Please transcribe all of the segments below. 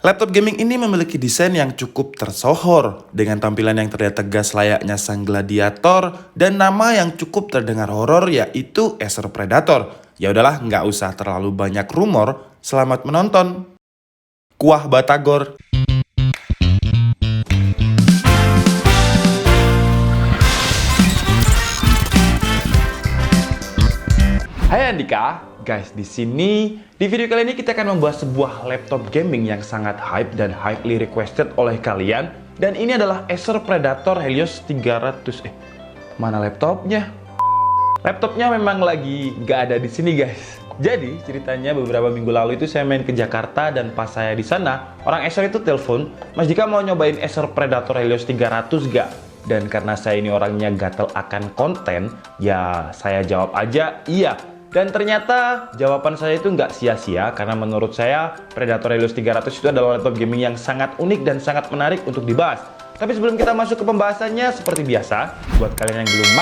Laptop gaming ini memiliki desain yang cukup tersohor, dengan tampilan yang terlihat tegas layaknya sang gladiator, dan nama yang cukup terdengar horor yaitu Acer Predator. Ya udahlah, nggak usah terlalu banyak rumor, selamat menonton. Kuah Batagor. Hai Andika, guys, di video kali ini kita akan membahas sebuah laptop gaming yang sangat hype dan highly requested oleh kalian. Dan ini adalah Acer Predator Helios 300. Mana laptopnya? Laptopnya memang lagi nggak ada di sini, guys. Jadi ceritanya beberapa minggu lalu itu saya main ke Jakarta dan pas saya di sana, orang Acer itu telepon, "Mas Dika mau nyobain Acer Predator Helios 300 gak?" Dan karena saya ini orangnya gatel akan konten, ya saya jawab aja iya. Dan ternyata jawaban saya itu nggak sia-sia, karena menurut saya Predator Helios 300 itu adalah laptop gaming yang sangat unik dan sangat menarik untuk dibahas. Tapi sebelum kita masuk ke pembahasannya, seperti biasa, buat kalian yang belum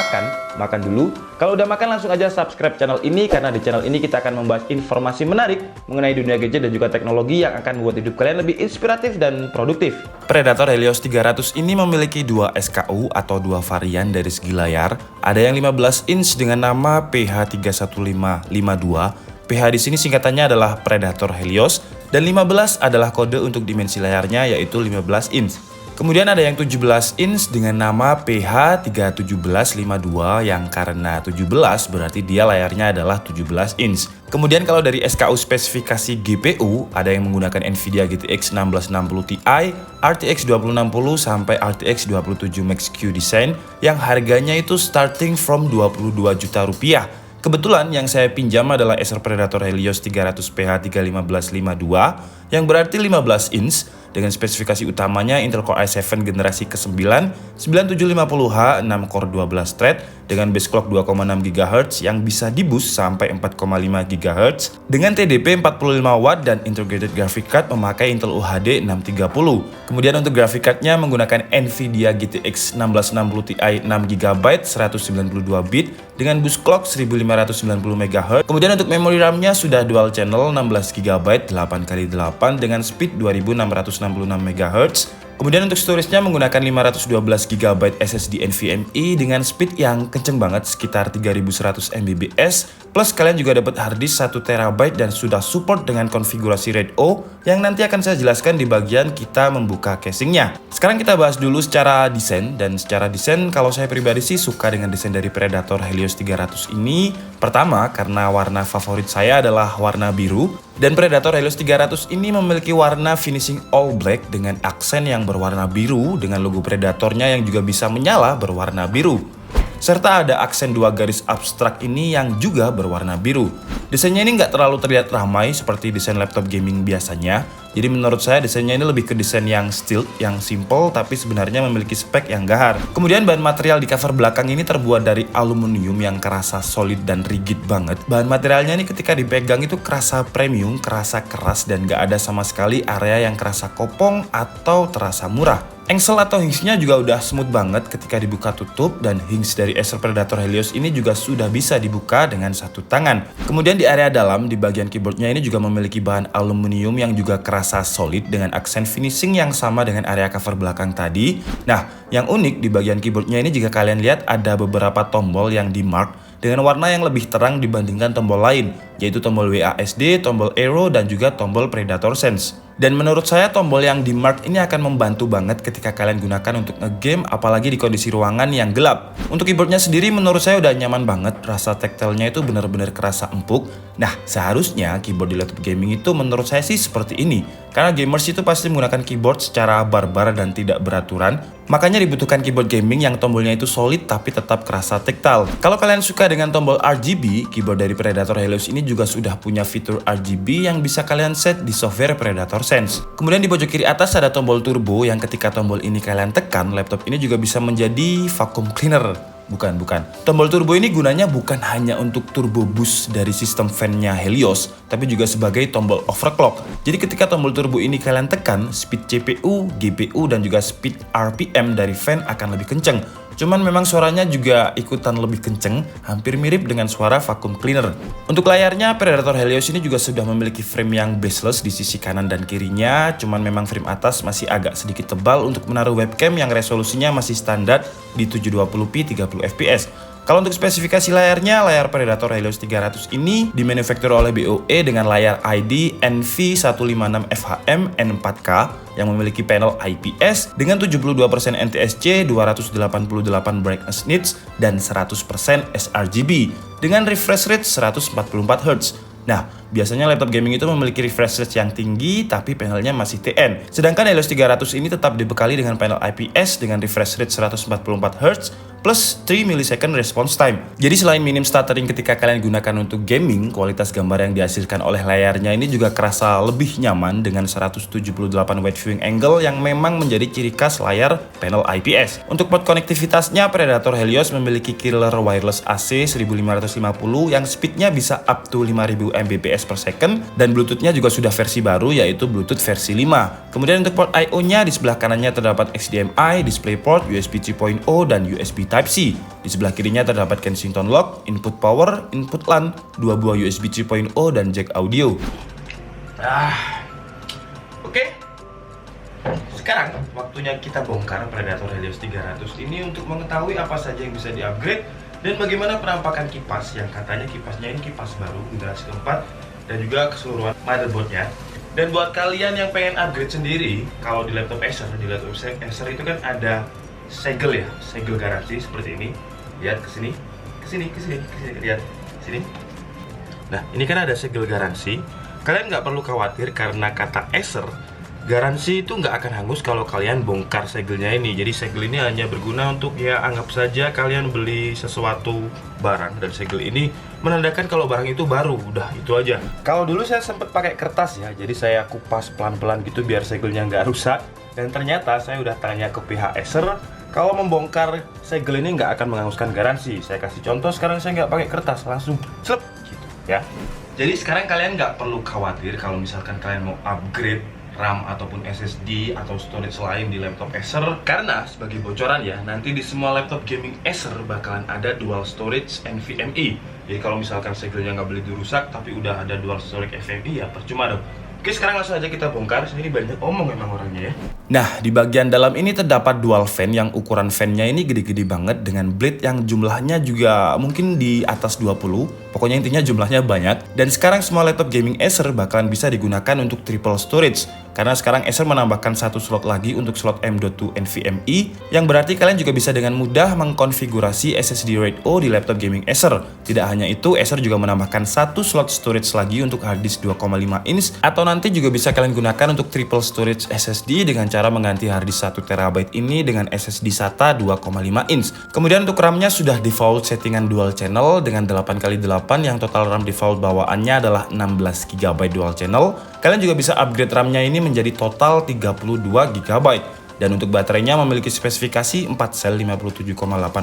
makan dulu. Kalau udah makan langsung aja subscribe channel ini, karena di channel ini kita akan membahas informasi menarik mengenai dunia gadget dan juga teknologi yang akan membuat hidup kalian lebih inspiratif dan produktif. Predator Helios 300 ini memiliki dua SKU atau dua varian dari segi layar. Ada yang 15 inch dengan nama PH31552. PH di sini singkatannya adalah Predator Helios, dan 15 adalah kode untuk dimensi layarnya yaitu 15 inch. Kemudian ada yang 17 inch dengan nama PH31752 yang karena 17 berarti dia layarnya adalah 17 inch. Kemudian kalau dari SKU spesifikasi GPU, ada yang menggunakan Nvidia GTX 1660 Ti, RTX 2060 sampai RTX 27 Max-Q Design yang harganya itu starting from 22 juta rupiah. Kebetulan yang saya pinjam adalah Acer Predator Helios 300 PH31552 yang berarti 15 inch dengan spesifikasi utamanya Intel Core i7 generasi ke-9 9750H 6 core 12 thread dengan base clock 2,6 GHz yang bisa di-boost sampai 4,5 GHz dengan TDP 45 Watt dan integrated graphic card memakai Intel UHD 630. Kemudian untuk graphic cardnya menggunakan Nvidia GTX 1660 Ti 6GB 192 bit dengan boost clock 1590 MHz. Kemudian untuk memori RAM-nya sudah dual channel 16GB 8x8 dengan speed 2666 MHz. Kemudian untuk storage-nya menggunakan 512GB SSD NVMe dengan speed yang kenceng banget sekitar 3100 MB/s. Plus kalian juga dapat harddisk 1TB dan sudah support dengan konfigurasi RAID O yang nanti akan saya jelaskan di bagian kita membuka casingnya. Sekarang kita bahas dulu secara desain, dan secara desain kalau saya pribadi sih suka dengan desain dari Predator Helios 300 ini. Pertama karena warna favorit saya adalah warna biru, dan Predator Helios 300 ini memiliki warna finishing all black dengan aksen yang berwarna biru dengan logo Predatornya yang juga bisa menyala berwarna biru. Serta ada aksen dua garis abstrak ini yang juga berwarna biru. Desainnya ini nggak terlalu terlihat ramai seperti desain laptop gaming biasanya. Jadi menurut saya desainnya ini lebih ke desain yang stealth, yang simple tapi sebenarnya memiliki spek yang gahar. Kemudian bahan material di cover belakang ini terbuat dari aluminium yang kerasa solid dan rigid banget. Bahan materialnya ini ketika dipegang itu kerasa premium, kerasa keras, dan nggak ada sama sekali area yang kerasa kopong atau terasa murah. Engsel atau hinge-nya juga udah smooth banget ketika dibuka tutup, dan hinge dari Acer Predator Helios ini juga sudah bisa dibuka dengan satu tangan. Kemudian di area dalam, di bagian keyboardnya ini juga memiliki bahan aluminium yang juga kerasa solid dengan aksen finishing yang sama dengan area cover belakang tadi. Nah, yang unik di bagian keyboardnya ini jika kalian lihat ada beberapa tombol yang di-mark dengan warna yang lebih terang dibandingkan tombol lain, yaitu tombol WASD, tombol arrow, dan juga tombol Predator Sense. Dan menurut saya tombol yang di mark ini akan membantu banget ketika kalian gunakan untuk nge-game, apalagi di kondisi ruangan yang gelap. Untuk keyboardnya sendiri menurut saya udah nyaman banget, rasa tactile-nya itu benar-benar kerasa empuk. Nah, seharusnya keyboard di laptop gaming itu menurut saya sih seperti ini, karena gamers itu pasti menggunakan keyboard secara barbar dan tidak beraturan. Makanya dibutuhkan keyboard gaming yang tombolnya itu solid tapi tetap kerasa tactile. Kalau kalian suka dengan tombol RGB, keyboard dari Predator Helios ini juga sudah punya fitur RGB yang bisa kalian set di software Predator Sense. Kemudian di pojok kiri atas ada tombol turbo yang ketika tombol ini kalian tekan, laptop ini juga bisa menjadi vacuum cleaner. Bukan. Tombol turbo ini gunanya bukan hanya untuk turbo boost dari sistem fan-nya Helios, tapi juga sebagai tombol overclock. Jadi ketika tombol turbo ini kalian tekan, speed CPU, GPU, dan juga speed RPM dari fan akan lebih kenceng. cuman memang suaranya juga ikutan lebih kenceng, hampir mirip dengan suara vacuum cleaner. Untuk layarnya, Predator Helios ini juga sudah memiliki frame yang bezel di sisi kanan dan kirinya, cuman memang frame atas masih agak sedikit tebal untuk menaruh webcam yang resolusinya masih standar di 720p 30 fps. Kalau untuk spesifikasi layarnya, layar Predator Helios 300 ini dimanufaktur oleh BOE dengan layar ID NV156FHM N4K yang memiliki panel IPS dengan 72% NTSC, 288 brightness nits, dan 100% sRGB dengan refresh rate 144Hz. Nah, biasanya laptop gaming itu memiliki refresh rate yang tinggi tapi panelnya masih TN. Sedangkan Helios 300 ini tetap dibekali dengan panel IPS dengan refresh rate 144Hz plus 3 millisecond response time. Jadi selain minim stuttering ketika kalian gunakan untuk gaming, kualitas gambar yang dihasilkan oleh layarnya ini juga kerasa lebih nyaman dengan 178 wide viewing angle yang memang menjadi ciri khas layar panel IPS. Untuk port konektivitasnya, Predator Helios memiliki killer wireless AC 1550 yang speednya bisa up to 5000 Mbps per second, dan Bluetooth-nya juga sudah versi baru yaitu Bluetooth versi 5. Kemudian untuk port I/O-nya di sebelah kanannya terdapat HDMI, DisplayPort, USB 3.0 dan USB Type-C. Di sebelah kirinya terdapat Kensington lock, input power, input LAN, 2 buah USB 3.0 dan jack audio. Oke. Sekarang waktunya kita bongkar Predator Helios 300 ini untuk mengetahui apa saja yang bisa di-upgrade dan bagaimana penampakan kipas yang katanya kipasnya ini kipas baru generasi keempat dan juga keseluruhan motherboardnya. Dan buat kalian yang pengen upgrade sendiri, kalau di laptop Acer itu kan ada segel ya, segel garansi seperti ini. Lihat kesini, lihat sini. Nah, ini kan ada segel garansi. Kalian nggak perlu khawatir karena kata Acer, garansi itu nggak akan hangus kalau kalian bongkar segelnya ini. Jadi segel ini hanya berguna untuk ya anggap saja kalian beli sesuatu barang dan segel ini menandakan kalau barang itu baru. Udah itu aja. Kalau dulu saya sempat pakai kertas ya, jadi saya kupas pelan-pelan gitu biar segelnya nggak rusak. Dan ternyata saya udah tanya ke pihak Acer, kalau membongkar segel ini nggak akan menghanguskan garansi. Saya kasih contoh, sekarang saya nggak pakai kertas, langsung celep gitu ya. Jadi sekarang kalian nggak perlu khawatir kalau misalkan kalian mau upgrade RAM ataupun SSD atau storage lain di laptop Acer, karena sebagai bocoran ya, nanti di semua laptop gaming Acer bakalan ada dual storage NVMe. Jadi kalau misalkan segelnya nggak boleh dirusak tapi udah ada dual storage NVMe ya percuma dong. Oke, sekarang langsung aja kita bongkar. Ini banyak omong memang orangnya ya. Nah, di bagian dalam ini terdapat dual fan yang ukuran fan-nya ini gede-gede banget dengan blade yang jumlahnya juga mungkin di atas 20. Pokoknya intinya jumlahnya banyak. Dan sekarang semua laptop gaming Acer bakalan bisa digunakan untuk triple storage. Karena sekarang Acer menambahkan satu slot lagi untuk slot M.2 NVMe, yang berarti kalian juga bisa dengan mudah mengkonfigurasi SSD RAID O di laptop gaming Acer. Tidak hanya itu, Acer juga menambahkan satu slot storage lagi untuk harddisk 2,5 inch, atau nanti juga bisa kalian gunakan untuk triple storage SSD dengan cara mengganti harddisk 1 TB ini dengan SSD SATA 2,5 inch. Kemudian untuk RAM-nya sudah default settingan dual channel dengan 8x8 yang total RAM default bawaannya adalah 16 GB dual channel. Kalian juga bisa upgrade RAM-nya ini menjadi total 32 GB. Dan untuk baterainya memiliki spesifikasi 4 sel 57,8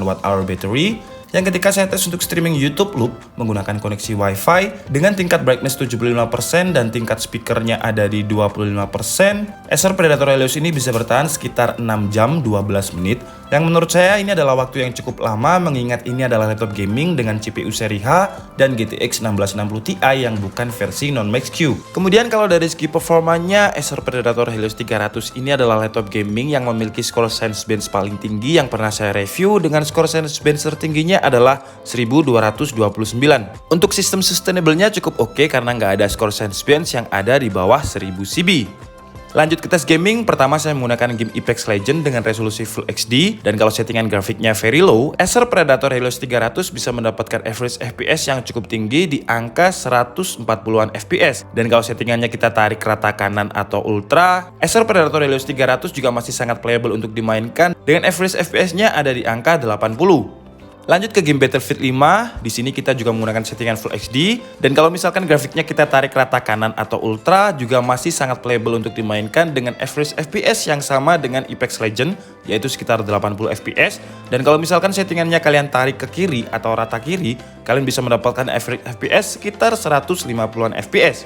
Wh battery yang ketika saya tes untuk streaming YouTube Loop menggunakan koneksi Wi-Fi dengan tingkat brightness 75% dan tingkat speakernya ada di 25%, Acer Predator Helios ini bisa bertahan sekitar 6 jam 12 menit, yang menurut saya ini adalah waktu yang cukup lama mengingat ini adalah laptop gaming dengan CPU seri H dan GTX 1660 Ti yang bukan versi non-Max Q. Kemudian kalau dari segi performanya, Acer Predator Helios 300 ini adalah laptop gaming yang memiliki skor Cinebench paling tinggi yang pernah saya review, dengan skor Cinebench tertingginya adalah 1229. Untuk sistem sustainable-nya cukup oke karena nggak ada skor Cinebench yang ada di bawah 1000 CB. Lanjut ke tes gaming, pertama saya menggunakan game Apex Legends dengan resolusi Full HD, dan kalau settingan grafiknya very low, Acer Predator Helios 300 bisa mendapatkan average FPS yang cukup tinggi di angka 140-an FPS. Dan kalau settingannya kita tarik rata kanan atau ultra, Acer Predator Helios 300 juga masih sangat playable untuk dimainkan dengan average FPS-nya ada di angka 80. Lanjut ke game Battlefield 5, di sini kita juga menggunakan settingan Full HD, dan kalau misalkan grafiknya kita tarik rata kanan atau ultra juga masih sangat playable untuk dimainkan dengan average FPS yang sama dengan Apex Legends, yaitu sekitar 80 FPS, dan kalau misalkan settingannya kalian tarik ke kiri atau rata kiri, kalian bisa mendapatkan average FPS sekitar 150-an FPS.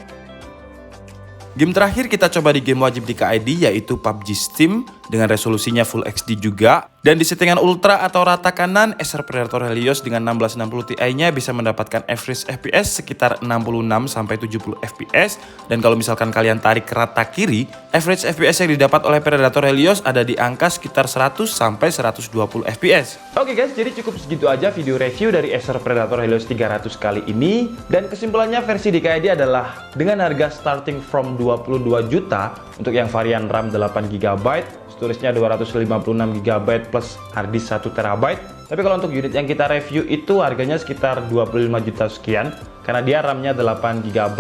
Game terakhir kita coba di game wajib di KID yaitu PUBG Steam. dengan resolusinya Full HD juga. Dan di settingan ultra atau rata kanan, Acer Predator Helios dengan 1660 Ti-nya bisa mendapatkan average FPS sekitar 66-70 FPS. Dan kalau misalkan kalian tarik ke rata kiri, average FPS yang didapat oleh Predator Helios ada di angka sekitar 100-120 FPS. Oke guys, jadi cukup segitu aja video review dari Acer Predator Helios 300 kali ini. Dan kesimpulannya versi DKID adalah dengan harga starting from 22 juta untuk yang varian RAM 8GB, storage-nya 256GB plus harddisk 1TB. Tapi kalau untuk unit yang kita review itu harganya sekitar 25 juta sekian karena dia RAM-nya 8GB,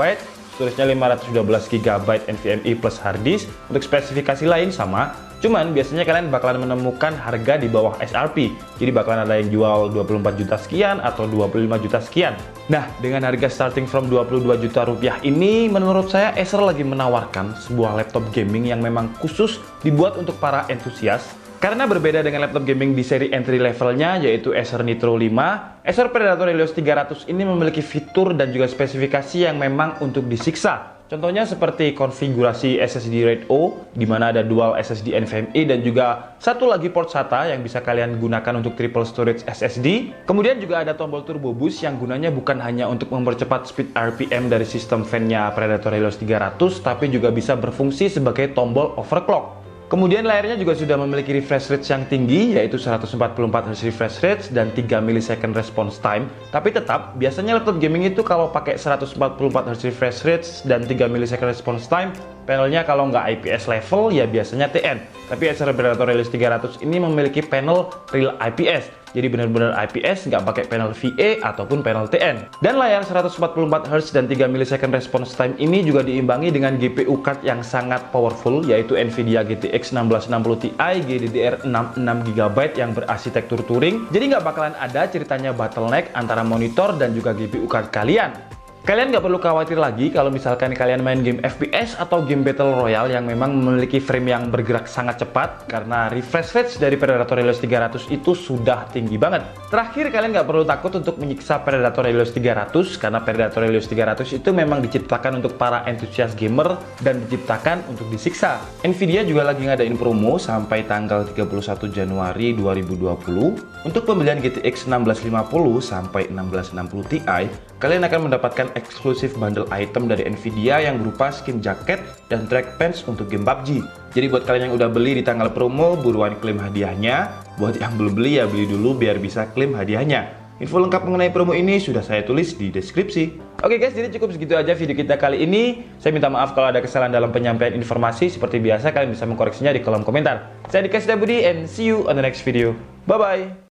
storage-nya 512GB NVMe plus harddisk. Untuk spesifikasi lain sama, cuman biasanya kalian bakalan menemukan harga di bawah SRP. Jadi bakalan ada yang jual 24 juta sekian atau 25 juta sekian. Nah, dengan harga starting from 22 juta rupiah ini, menurut saya Acer lagi menawarkan sebuah laptop gaming yang memang khusus dibuat untuk para entusias. Karena berbeda dengan laptop gaming di seri entry levelnya yaitu Acer Nitro 5, Acer Predator Helios 300 ini memiliki fitur dan juga spesifikasi yang memang untuk disiksa. Contohnya seperti konfigurasi SSD RAID O, di mana ada dual SSD NVMe dan juga satu lagi port SATA yang bisa kalian gunakan untuk triple storage SSD. Kemudian juga ada tombol turbo boost yang gunanya bukan hanya untuk mempercepat speed RPM dari sistem fan-nya Predator Helios 300, tapi juga bisa berfungsi sebagai tombol overclock. Kemudian layarnya juga sudah memiliki refresh rate yang tinggi, yaitu 144Hz refresh rate dan 3 millisecond response time. Tapi tetap, biasanya laptop gaming itu kalau pakai 144Hz refresh rate dan 3 millisecond response time, panelnya kalau nggak IPS level ya biasanya TN. Tapi Acer Predator Helios 300 ini memiliki panel real IPS. Jadi benar-benar IPS, nggak pakai panel VA ataupun panel TN. Dan layar 144Hz dan 3 millisecond response time ini juga diimbangi dengan GPU card yang sangat powerful, yaitu Nvidia GTX 1660 Ti GDDR66GB yang berarsitektur Turing. Jadi nggak bakalan ada ceritanya bottleneck antara monitor dan juga GPU card kalian. Kalian nggak perlu khawatir lagi kalau misalkan kalian main game FPS atau game Battle Royale yang memang memiliki frame yang bergerak sangat cepat, karena refresh rate dari Predator Helios 300 itu sudah tinggi banget. Terakhir, kalian nggak perlu takut untuk menyiksa Predator Helios 300 karena Predator Helios 300 itu memang diciptakan untuk para entusias gamer dan diciptakan untuk disiksa. Nvidia juga lagi ngadain promo sampai tanggal 31 Januari 2020. Untuk pembelian GTX 1650 sampai 1660 Ti, kalian akan mendapatkan eksklusif bundle item dari Nvidia yang berupa skin jaket dan trackpad untuk game PUBG. Jadi buat kalian yang udah beli di tanggal promo, buruan klaim hadiahnya. Buat yang belum beli ya beli dulu biar bisa klaim hadiahnya. Info lengkap mengenai promo ini sudah saya tulis di deskripsi. Oke guys, jadi cukup segitu aja video kita kali ini. Saya minta maaf kalau ada kesalahan dalam penyampaian informasi. Seperti biasa kalian bisa mengkoreksinya di kolom komentar. Saya Dika Budi and see you on the next video. Bye bye.